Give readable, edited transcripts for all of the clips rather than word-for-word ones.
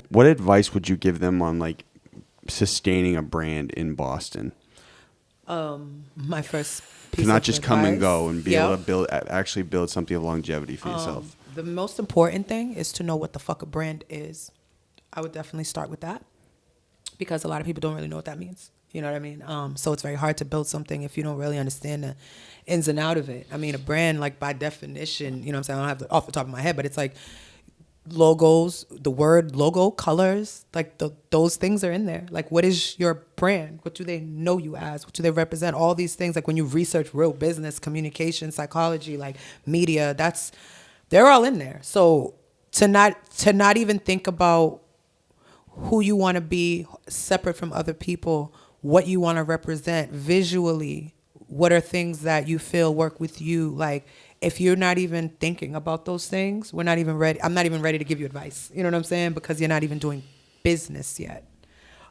what advice would you give them on like sustaining a brand in Boston? My first piece To not of just advice, come and go and be able yep. to actually build something of longevity for yourself. The most important thing is to know what the fuck a brand is. I would definitely start with that because a lot of people don't really know what that means. You know what I mean? So it's very hard to build something if you don't really understand the ins and out of it. I mean, a brand, like by definition, you know what I'm saying? I don't have it off the top of my head, but it's like logos, the word logo, colors, like those things are in there. Like, what is your brand? What do they know you as? What do they represent? All these things, like when you research real business, communication, psychology, like media, they're all in there. So to not even think about who you want to be separate from other people, what you want to represent visually, what are things that you feel work with you, like if you're not even thinking about those things, we're not even ready. I'm not even ready to give you advice. You know what I'm saying? Because you're not even doing business yet.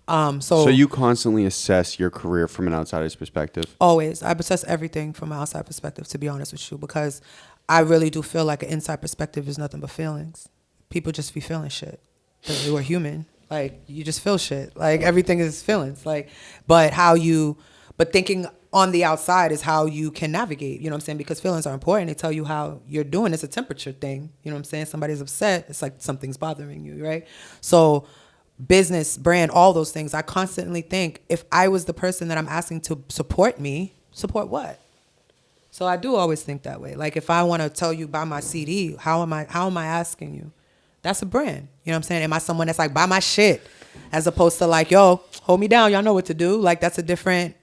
So you constantly assess your career from an outsider's perspective? Always. I assess everything from an outside perspective, to be honest with you, because I really do feel like an inside perspective is nothing but feelings. People just be feeling shit. We're human. Like, you just feel shit. Like, everything is feelings. Like, but thinking on the outside is how you can navigate, you know what I'm saying? Because feelings are important. They tell you how you're doing. It's a temperature thing, you know what I'm saying? Somebody's upset. It's like something's bothering you, right? So business, brand, all those things, I constantly think, if I was the person that I'm asking to support me, support what? So I do always think that way. Like, if I want to tell you buy my CD, how am I asking you? That's a brand. You know what I'm saying? Am I someone that's like, buy my shit? As opposed to like, yo, hold me down. Y'all know what to do. Like, that's a different,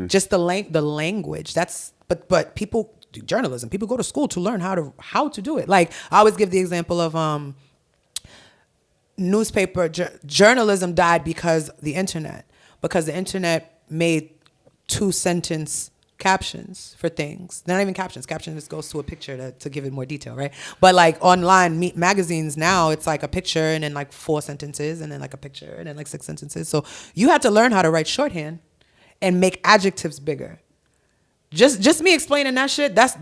just the language. That's, but people do journalism. People go to school to learn how to do it. Like, I always give the example of newspaper journalism died because the internet made 2-sentence captions for things. They're not even captions. Caption just goes to a picture to give it more detail, right? But like online magazines now, it's like a picture and then like 4 sentences and then like a picture and then like 6 sentences. So you had to learn how to write shorthand and make adjectives bigger. Just me explaining that shit, that's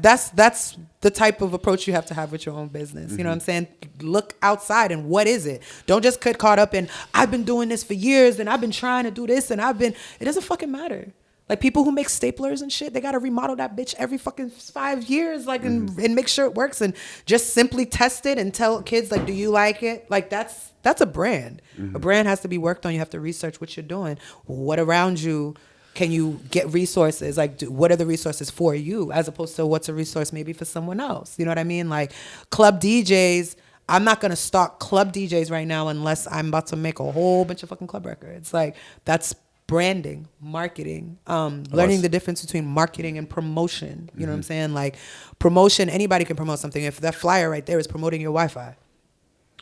the type of approach you have to have with your own business. You know what I'm saying? Look outside and what is it? Don't just get caught up in, I've been doing this for years and I've been trying to do this and it doesn't fucking matter. Like, people who make staplers and shit, they got to remodel that bitch every fucking 5 years, like, and make sure it works and just simply test it and tell kids, like, do you like it? Like, that's a brand. A brand has to be worked on. You have to research what you're doing. What around you can you get resources? Like, what are the resources for you as opposed to what's a resource maybe for someone else? You know what I mean? Like, club DJs, I'm not going to stalk club DJs right now unless I'm about to make a whole bunch of fucking club records. Like, that's branding, marketing, learning the difference between marketing and promotion. You know what I'm saying? Like, promotion, anybody can promote something. If that flyer right there is promoting your Wi-Fi,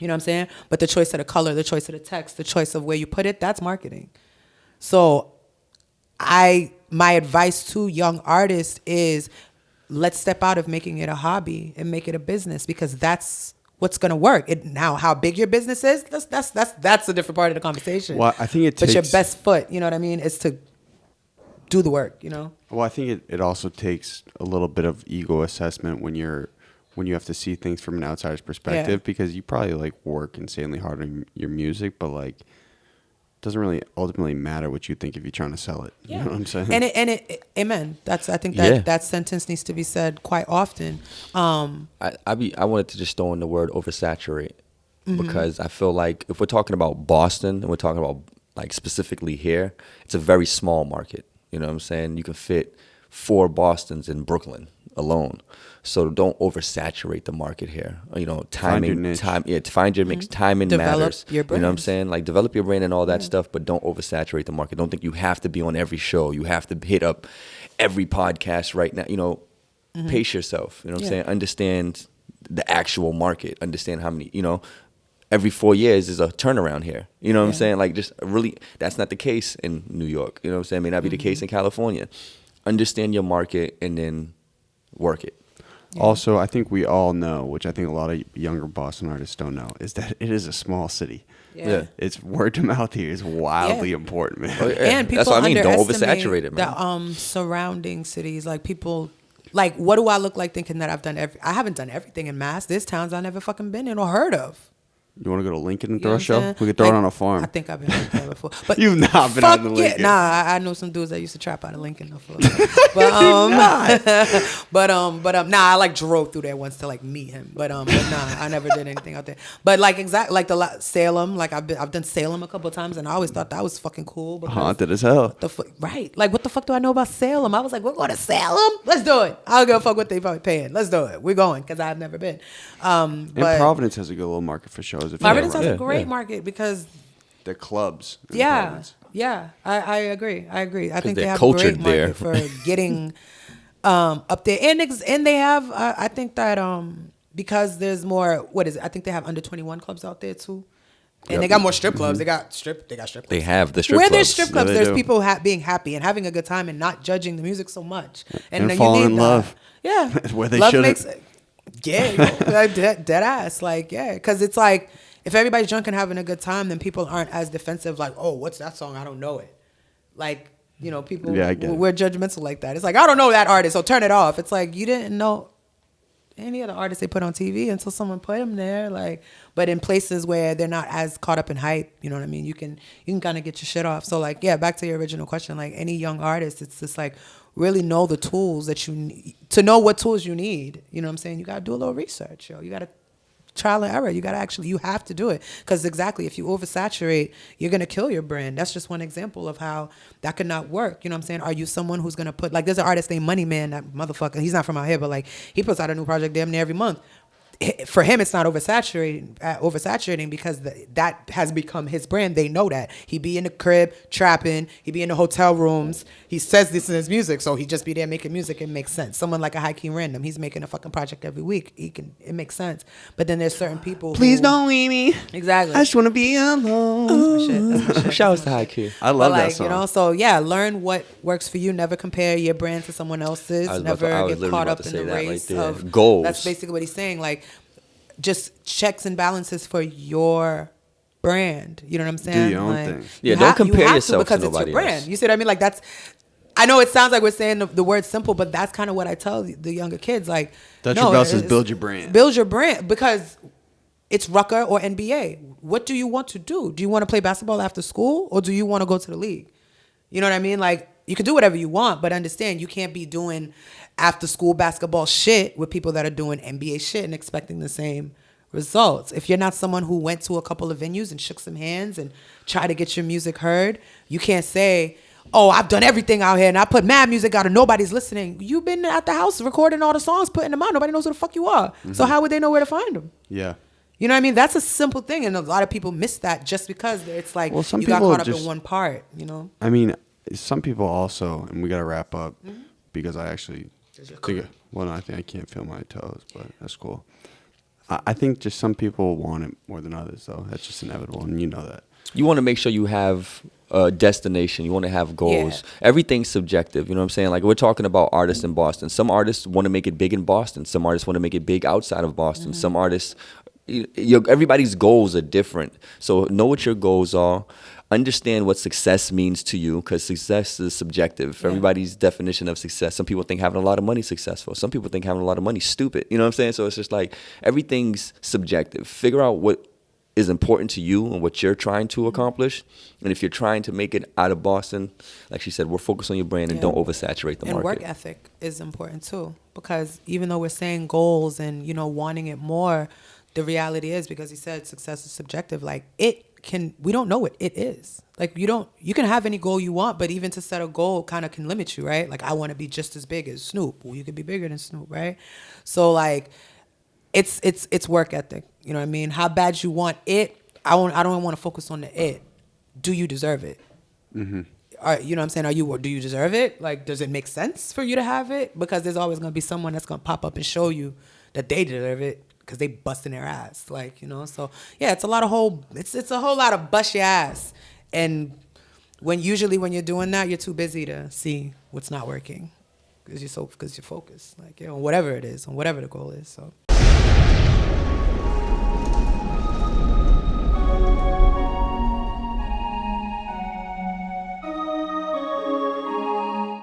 you know what I'm saying? But the choice of the color, the choice of the text, the choice of where you put it, that's marketing. So my advice to young artists is, let's step out of making it a hobby and make it a business, because that's what's going to work. Now, how big your business is, that's a different part of the conversation. Well, I think But your best foot, you know what I mean, is to do the work, you know? Well, I think it also takes a little bit of ego assessment when you have to see things from an outsider's perspective, because you probably like work insanely hard on your music, but like, doesn't really ultimately matter what you think if you're trying to sell it. You know what I'm saying? Amen. I think that sentence needs to be said quite often. I wanted to just throw in the word oversaturate, because I feel like if we're talking about Boston and we're talking about like specifically here, it's a very small market. You know what I'm saying? You can fit 4 Bostons in Brooklyn alone. So don't oversaturate the market here. You know, Find your niche. Find your mix. Timing matters. Your brand. You know what I'm saying? Like, develop your brand and all that stuff, but don't oversaturate the market. Don't think you have to be on every show. You have to hit up every podcast right now. You know, pace yourself. You know what I'm saying? Understand the actual market. Understand how many, you know, every 4 years is a turnaround here. You know what I'm saying? Like, just really, that's not the case in New York. You know what I'm saying? It may not be the case in California. Understand your market and then work it. Also, I think we all know, which I think a lot of younger Boston artists don't know, is that it is a small city. Yeah. It's word of mouth here is wildly important, man. Oh, yeah. And people That's what I mean. Don't underestimate oversaturate it, man. the surrounding cities. Like, people, like, what do I look like thinking that I haven't done everything in Mass? There's towns I've never fucking been in or heard of. You want to go to Lincoln and You know throw a what I'm show? saying? We could throw it Like, on a farm. I think I've been out there before. But You've not been fuck out in yeah. Lincoln. Nah, I know some dudes that used to trap out of Lincoln before. Nah, I like drove through there once to like meet him. But nah, I never did anything out there. But like like Salem, like I've done Salem a couple of times, and I always thought that was fucking cool. Because Haunted as hell. right? Like what the fuck do I know about Salem? I was like, we're going to Salem. Let's do it. I don't give a fuck what they probably paying. Let's do it. We're going because I've never been. And Providence has a good little market for shows. If Providence you has ever- a great market because the clubs. in yeah, Providence. yeah, I agree. I think they they're have a cultured great market there. for getting up there, and they have. I think that because there's more. What is it? I think they have under 21 clubs out there too, and they got more strip clubs. They got strip clubs. They have the strip Where clubs. there's strip clubs, Yeah, they there's do. people being happy and having a good time and not judging the music so much, And then falling you in need love. Yeah, Where they love shouldn't. makes. Yeah, like dead ass. Like, yeah, because it's like if everybody's drunk and having a good time, then people aren't as defensive. Like, oh, what's that song? I don't know it. Like, people Yeah, I get it. we're judgmental like that. It's like I don't know that artist, so turn it off. It's like you didn't know any other artist they put on TV until someone put them there. Like, but in places where they're not as caught up in hype, you know what I mean? You can kind of get your shit off. So like, yeah, back to your original question. Like any young artist, it's just like really know the tools that you need to know what tools you need. You know what I'm saying? You got to do a little research, yo. You got to trial and error. You got to you have to do it. Because exactly, if you oversaturate, you're going to kill your brand. That's just one example of how that could not work. You know what I'm saying? Are you someone who's going to put, like there's an artist named Money Man, that motherfucker, he's not from out here, but like he puts out a new project damn near every month. For him, it's not oversaturating because that has become his brand. They know that. He be in the crib trapping. He be in the hotel rooms. He says this in his music, so he just be there making music. It makes sense. Someone like a High Key Random, he's making a fucking project every week. It makes sense. But then there's certain people Please who, don't leave me. Exactly. I just want to be alone. That's my shit. Shout out to High Key. I love But that like, song. so yeah, learn what works for you. Never compare your brand to someone else's. I was Never literally get caught about up to in say the that right race there. of Goals. That's basically what he's saying. Like, just checks and balances for your brand. You know what I'm saying? your own like, thing. Yeah, you don't compare you have yourself to because it's nobody your brand. else. You see what I mean? Like that's. I know it sounds like we're saying the word simple, but that's kind of what I tell the younger kids. Like, Dutch no, Rebelle says it's- build your brand. Build your brand because it's Rucker or NBA. What do you want to do? Do you want to play basketball after school or do you want to go to the league? You know what I mean? Like, you can do whatever you want, but understand you can't be doing after school basketball shit with people that are doing NBA shit and expecting the same results. If you're not someone who went to a couple of venues and shook some hands and tried to get your music heard, you can't say, oh, I've done everything out here and I put mad music out and nobody's listening. You've been at the house recording all the songs, putting them out. Nobody knows who the fuck you are. So how would they know where to find them? Yeah. You know what I mean? That's a simple thing. And a lot of people miss that just because it's like Well, some you got people caught up just- in one part, you know? I mean, some people also, and we got to wrap up because I actually think, well, no, I think I can't feel my toes, but that's cool. I think just some people want it more than others, though. That's just inevitable, and you know that. You want to make sure you have a destination. You want to have goals. Yeah. Everything's subjective. You know what I'm saying? Like we're talking about artists in Boston. Some artists want to make it big in Boston. Some artists want to make it big outside of Boston. Some artists, everybody's goals are different. So know what your goals are. Understand what success means to you because success is subjective. Yeah. Everybody's definition of success. Some people think having a lot of money is successful. Some people think having a lot of money is stupid. You know what I'm saying? So it's just like everything's subjective. Figure out what is important to you and what you're trying to accomplish. And if you're trying to make it out of Boston, like she said, we're focused on your brand and Yeah. don't oversaturate the And market. work ethic is important too, because even though we're saying goals and, wanting it more, the reality is, because he said success is subjective, like we don't know what it is. Like you can have any goal you want, but even to set a goal kind of can limit you, right? Like I want to be just as big as Snoop. Well, you could be bigger than Snoop, right? So like, it's work ethic. You know what I mean? How bad you want it. I don't want to focus on the it. Do you deserve it? Mm-hmm. You know what I'm saying? Do you deserve it? Like, does it make sense for you to have it? Because there's always going to be someone that's going to pop up and show you that they deserve it because they busting their ass. Like, so yeah, it's a whole lot of bust your ass. And when you're doing that, you're too busy to see what's not working because you're focused, like, whatever it is, on whatever the goal is. So.